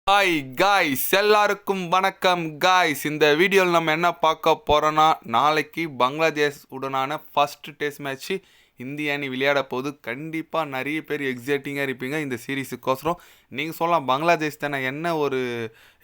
Hi guys, எல்லாருக்கும் வணக்கம் guys. இந்த வீடியோவில் நம்ம என்ன பார்க்க போகிறோன்னா, நாளைக்கு பங்களாதேஷ் உடனான ஃபஸ்ட்டு டெஸ்ட் மேட்ச்சு இந்திய அணி விளையாட போது. கண்டிப்பாக நிறைய பேர் எக்ஸைட்டிங்காக இருப்பீங்க இந்த சீரீஸுக்கோசரம். நீங்கள் சொல்லலாம் பங்களாதேஷ் தானே என்ன ஒரு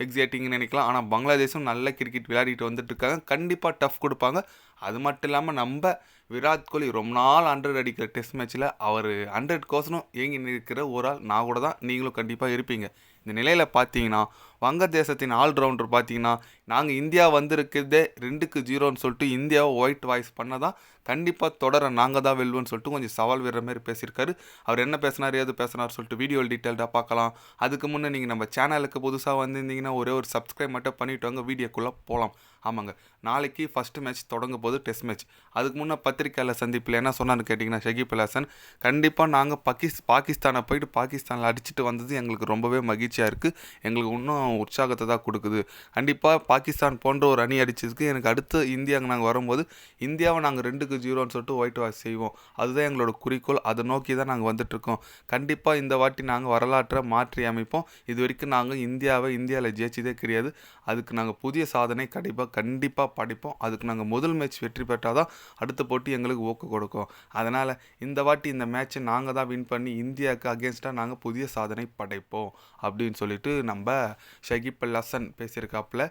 எக்ஸைட்டிங்னு நினைக்கலாம். ஆனால் பங்களாதேஷும் நல்ல கிரிக்கெட் விளையாடிட்டு வந்துட்டுருக்காங்க. கண்டிப்பாக டஃப் கொடுப்பாங்க. அது மட்டும் இல்லாமல் நம்ம விராட் கோலி ரொம்ப நாள் 100 அடிக்கிற டெஸ்ட் மேட்ச்சில் அவர் 100 ஏங்கி நிற்கிற ஒரு ஆள் நான் கூட தான். நீங்களும் கண்டிப்பாக இருப்பீங்க. இந்த நிலையில் பார்த்தீங்கன்னா வங்கதேசத்தின் ஆல்ரவுண்டர் பார்த்தீங்கன்னா, நாங்கள் இந்தியா வந்திருக்கிறதே 2-0ன்னு சொல்லிட்டு இந்தியாவை ஒயிட் வாய்ஸ் பண்ண தான் கண்டிப்பாக தொடர நாங்கள் தான் வெல்வோன்னு சொல்லிட்டு கொஞ்சம் சவால் விடுற மாதிரி பேசியிருக்காரு. அவர் என்ன பேசினார் ஏது பேசினார் சொல்லிட்டு வீடியோ டீட்டெயில்டாக பார்க்கலாம். அதுக்கு முன்னே நீங்கள் நம்ம சேனலுக்கு புதுசாக வந்திருந்தீங்கன்னா ஒரே ஒரு சப்ஸ்கிரைப் மட்டும் பண்ணிவிட்டு வாங்க, வீடியோக்குள்ளே போகலாம். ஆமாங்க, நாளைக்கு ஃபஸ்ட்டு மேட்ச் தொடங்க போது டெஸ்ட் மேட்ச். அதுக்கு முன்னே பத்திரிக்கையாளர் சந்திப்பில் என்ன சொன்னான்னு கேட்டிங்கன்னா, ஷகிப் அல் ஹசன் கண்டிப்பாக நாங்கள் பாகிஸ்தானை போயிட்டு பாகிஸ்தானில் அடிச்சுட்டு வந்தது எங்களுக்கு ரொம்பவே மகிழ்ச்சியாக இருக்குது. எங்களுக்கு இன்னும் உற்சாகத்தை தான் கொடுக்குது. கண்டிப்பாக பாகிஸ்தான் போன்ற ஒரு அணி அடிச்சதுக்கு எனக்கு அடுத்து இந்தியாவுக்கு நாங்கள் வரும்போது இந்தியாவை நாங்கள் 2-0ன்னு சொல்லிட்டு ஒயிட் வாஷ் செய்வோம். அதுதான் எங்களோட குறிக்கோள். அதை நோக்கி தான் நாங்கள் வந்துட்டுருக்கோம். கண்டிப்பாக இந்த வாட்டி நாங்கள் வரலாற்றை மாற்றி அமைப்போம். இது வரைக்கும் நாங்கள் இந்தியாவில் ஜெயிச்சதே கிடையாது. அதுக்கு நாங்கள் புதிய சாதனை கண்டிப்பாக படைப்போம். அதுக்கு நாங்கள் முதல் மேட்ச் வெற்றி பெற்றால் தான் அடுத்த போட்டி எங்களுக்கு ஊக்கம் கொடுக்கும். அதனால் இந்த வாட்டி இந்த மேட்ச்சை நாங்கள் தான் வின் பண்ணி இந்தியாவுக்கு அகேன்ஸ்டாக நாங்கள் புதிய சாதனை படைப்போம் அப்படின்னு சொல்லிட்டு நம்ம ஷகிப் அல் ஹசன் பேசியிருக்காப்புல.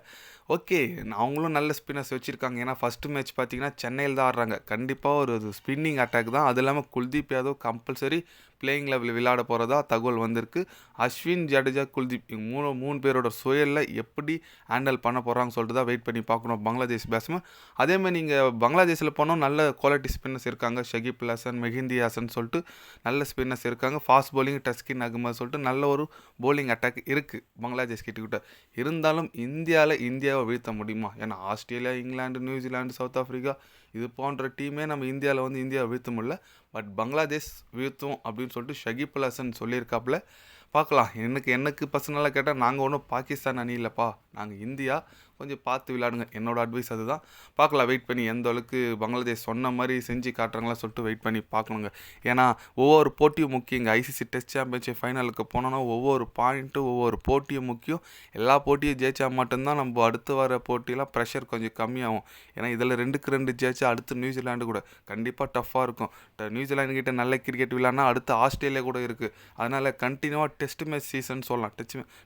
ஓகே, அவங்களும் நல்ல ஸ்பின்னர்ஸ் வச்சுருக்காங்க. ஏன்னா ஃபஸ்ட்டு மேட்ச் பார்த்தீங்கன்னா சென்னையில் தான் ஆடுறாங்க. கண்டிப்பாக ஒரு ஸ்பின்னிங் அட்டாக் தான். அது இல்லாமல் குல்தீப் யாதவ் கம்பல்சரி பிளேயிங் லெவலில் விளையாட போகிறதா தகவல் வந்திருக்கு. அஸ்வின், ஜடேஜா, குல்தீப் இவங்க மூணு பேரோட சுயலில் எப்படி ஹேண்டில் பண்ண போகிறாங்கன்னு சொல்லிட்டு தான் வெயிட் பண்ணி பார்க்கணும் பங்களாதேஷ் பேட்ஸ்மேன். அதேமாதிரி நீங்கள் பங்களாதேஷில் போனோம் நல்ல குவாலிட்டி ஸ்பின்னர்ஸ் இருக்காங்க. ஷகிப் அல் ஹசன், மெஹிந்தி ஹசன் சொல்லிட்டு நல்ல ஸ்பின்னர்ஸ் இருக்காங்க. ஃபாஸ்ட் பவுலிங் டஸ்கின் அகமது சொல்லிட்டு நல்ல ஒரு பவுலிங் அட்டாக் இருக்குது பங்களாதேஷ் கிட்ட. இருந்தாலும் இந்தியாவை வீழ்த்த முடியுமா? ஏன்னா Australia, England, New Zealand, south Africa இது போன்ற டீமே நம்ம இந்தியாவில் இந்தியாவை வீழ்த்த முடியல. பட் பங்களாதேஷ் வீழ்த்தும் அப்படின்னு சொல்லிட்டு ஷகிப் அல் ஹசன் சொல்லியிருக்காப்புல. பார்க்கலாம். எனக்கு பர்சனலாக கேட்டால் நாங்கள் ஒன்றும் பாகிஸ்தான் அணி இல்லைப்பா, நாங்கள் இந்தியா, கொஞ்சம் பார்த்து விளையாடுங்க. என்னோடய அட்வைஸ் அதுதான். பார்க்கலாம், வெயிட் பண்ணி எந்த அளவுக்கு பங்களாதேஷ் சொன்ன மாதிரி செஞ்சு காட்டுறாங்களா சொல்லிட்டு வெயிட் பண்ணி பார்க்கணுங்க. ஏன்னா ஒவ்வொரு போட்டியும் முக்கியங்க. ஐசிசி டெஸ்ட் சாம்பியன்ஷிப் ஃபைனலுக்கு போனோன்னா ஒவ்வொரு பாயிண்ட்டும் ஒவ்வொரு போட்டியும் முக்கியம். எல்லா போட்டியும் ஜெயிச்சா மட்டும்தான் நம்ம அடுத்து வர போட்டியெலாம் ப்ரெஷர் கொஞ்சம் கம்மியாகும். ஏன்னா இதில் 2-2 ஜெயிச்சா அடுத்து நியூசிலாண்டு கூட கண்டிப்பாக டஃப்பாக இருக்கும். நியூசிலாண்டு கிட்ட நல்ல கிரிக்கெட் விளையாடினா அடுத்து ஆஸ்திரேலியா கூட இருக்குது. அதனால் கண்டினியூவாக டெஸ்ட் மேட்ச் சீசன் சொல்லலாம்.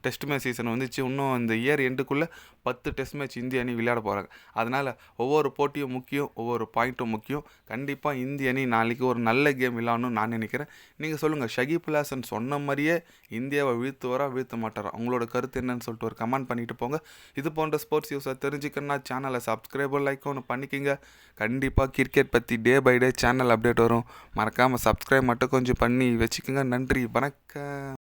டெஸ்ட் மேட்ச் சீசன் வந்துச்சு. இன்னும் இந்த இயர் எண்டுக்குள்ளே 10 டெஸ்ட் மேட்ச் இந்திய அணி விளையாட போகிறாங்க. அதனால் ஒவ்வொரு போட்டியும் முக்கியம், ஒவ்வொரு பாயிண்ட்டும் முக்கியம். கண்டிப்பாக இந்திய அணி நாளைக்கு ஒரு நல்ல கேம் விளையாடணும்னு நான் நினைக்கிறேன். நீங்கள் சொல்லுங்கள், ஷகிப் அல் ஹசன் சொன்ன மாதிரியே இந்தியாவை வீழ்த்த மாட்டாரா? உங்களோட கருத்து என்னன்னு சொல்லிட்டு ஒரு கமெண்ட் பண்ணிட்டு போங்க. இது போன்ற ஸ்போர்ட்ஸ் நியூஸை தெரிஞ்சுக்கணுன்னா சேனலை சப்ஸ்கிரைபர் லைக் ஒன்று பண்ணிக்கிங்க. கண்டிப்பாக கிரிக்கெட் பற்றி day by day channel update வரும். மறக்காமல் சப்ஸ்கிரைப் மட்டும் கொஞ்சம் பண்ணி வச்சுக்கோங்க. நன்றி, வணக்கம்.